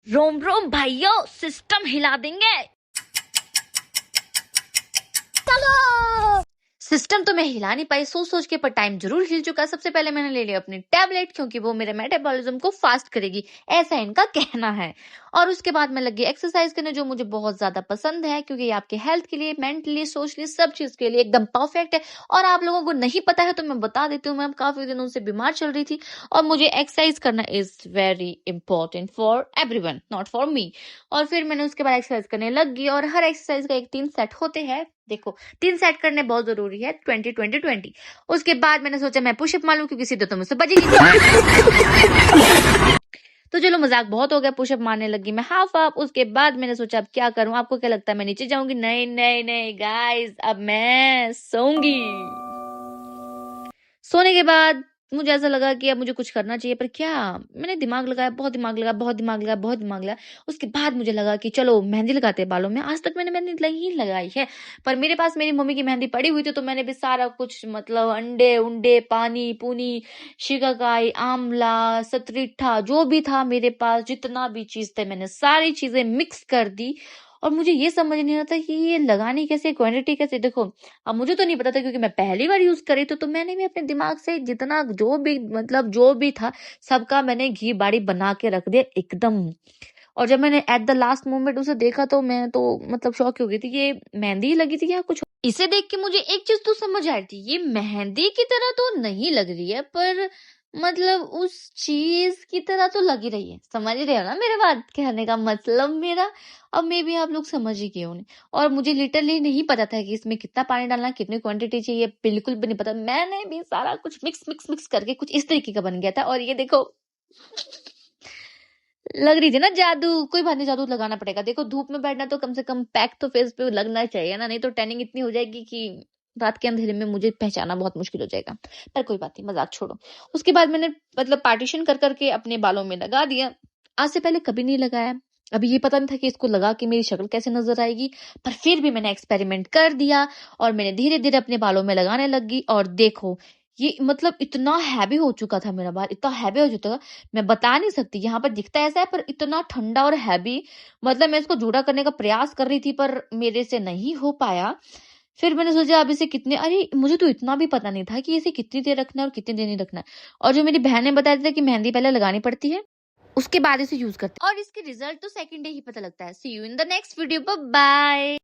रोम रोम भाइयों, सिस्टम हिला देंगे। सिस्टम तो मैं हिला नहीं पाई सोच सोच के, पर टाइम जरूर हिल चुका। सबसे पहले मैंने ले लिया अपनी टैबलेट, क्योंकि वो मेरे मेटाबॉलिज्म को फास्ट करेगी, ऐसा इनका कहना है। और उसके बाद मैं लगी एक्सरसाइज करने, जो मुझे बहुत ज्यादा पसंद है, क्योंकि ये आपके हेल्थ के लिए, मेंटली, सोशली, सब चीज के लिए एकदम परफेक्ट है। और आप लोगों को नहीं पता है तो मैं बता देती हूँ, मैं काफी दिनों से बीमार चल रही थी और मुझे एक्सरसाइज करना is very important for everyone, not for me. और फिर मैंने उसके बाद एक्सरसाइज करने लग गई, और हर एक्सरसाइज का एक 3 सेट होते हैं। देखो 3 सेट करने बहुत जरूरी है, 20-20-20। उसके बाद मैंने सोचा मैं पुशअप मारूं, क्योंकि सीधे तो मुझसे बजेगी। तो चलो मजाक बहुत हो गया, पुशअप मारने लगी मैं हाफ हाफ। उसके बाद मैंने सोचा अब क्या करूं, आपको क्या लगता है मैं नीचे जाऊंगी? नहीं नहीं नहीं गाइस, अब मैं सोऊंगी। सोने के बाद मुझे ऐसा लगा कि अब मुझे कुछ करना चाहिए, पर क्या? मैंने दिमाग लगाया, बहुत दिमाग लगाया, बहुत दिमाग लगाया, बहुत दिमाग लगाया। उसके बाद मुझे लगा कि चलो मेहंदी लगाते हैं बालों में। आज तक मैंने मेहंदी नहीं लगाई है, पर मेरे पास मेरी मम्मी की मेहंदी पड़ी हुई थी, तो मैंने भी सारा कुछ मतलब अंडे उंडे, पानी पूनी, शिकाकाई, आंवला, सतरीठा, जो भी था मेरे पास, जितना भी चीज थे, मैंने सारी चीजें मिक्स कर दी। और मुझे ये समझ नहीं आता कि ये लगानी कैसे, क्वांटिटी कैसे। देखो अब मुझे तो नहीं पता था, क्योंकि मैं पहली बार यूज करी तो मैंने भी अपने दिमाग से जितना जो भी मतलब जो भी था सबका मैंने घी बाड़ी बना के रख दिया एकदम। और जब मैंने एट द लास्ट मोमेंट उसे देखा तो मैं तो मतलब शॉक हो गई थी, ये मेहंदी ही लगी थी या कुछ। इसे देख के मुझे एक चीज तो समझ आ रही थी, ये मेहंदी की तरह तो नहीं लग रही है, पर मतलब उस चीज की तरह तो लगी रही है। समझ रहे हो ना मेरे बात कहने का मतलब मेरा? अब मे भी आप लोग समझ ही गए होंगे। और मुझे लिटरली नहीं पता था कि इसमें कितना पानी डालना है, कितनी क्वांटिटी चाहिए, बिल्कुल भी नहीं पता। मैंने भी सारा कुछ मिक्स मिक्स मिक्स करके कुछ इस तरीके का बन गया था। और ये देखो लग रही थी ना जादू। कोई बात नहीं, जादू लगाना पड़ेगा। देखो धूप में बैठना तो कम से कम पैक तो फेस पे लगना चाहिए ना, नहीं तो टैनिंग इतनी हो जाएगी कि रात के अंधेरे में मुझे पहचाना बहुत मुश्किल हो जाएगा। पर कोई बात नहीं, मजाक छोड़ो। उसके बाद मैंने मतलब पार्टीशन कर करके अपने बालों में लगा दिया। आज से पहले कभी नहीं लगाया। अभी ये पता नहीं था कि इसको लगा के मेरी शक्ल कैसे नजर आएगी, पर फिर भी मैंने एक्सपेरिमेंट कर दिया और मैंने धीरे धीरे अपने बालों में लगाने लगी। और देखो ये मतलब इतना हैवी हो चुका था मेरा बाल, इतना हैवी हो चुका था, मैं बता नहीं सकती। यहाँ पर दिखता ऐसा है, पर इतना ठंडा और हैवी, मतलब मैं इसको जूड़ा करने का प्रयास कर रही थी, पर मेरे से नहीं हो पाया। फिर मैंने सोचा अब इसे कितने, अरे मुझे तो इतना भी पता नहीं था कि इसे कितनी देर रखना है और कितनी देर नहीं रखना है। और जो मेरी बहन ने बताया था कि मेहंदी पहले लगानी पड़ती है, उसके बाद इसे यूज करते हैं, और इसके रिजल्ट तो सेकंड डे ही पता लगता है। See you in the next video, bye bye.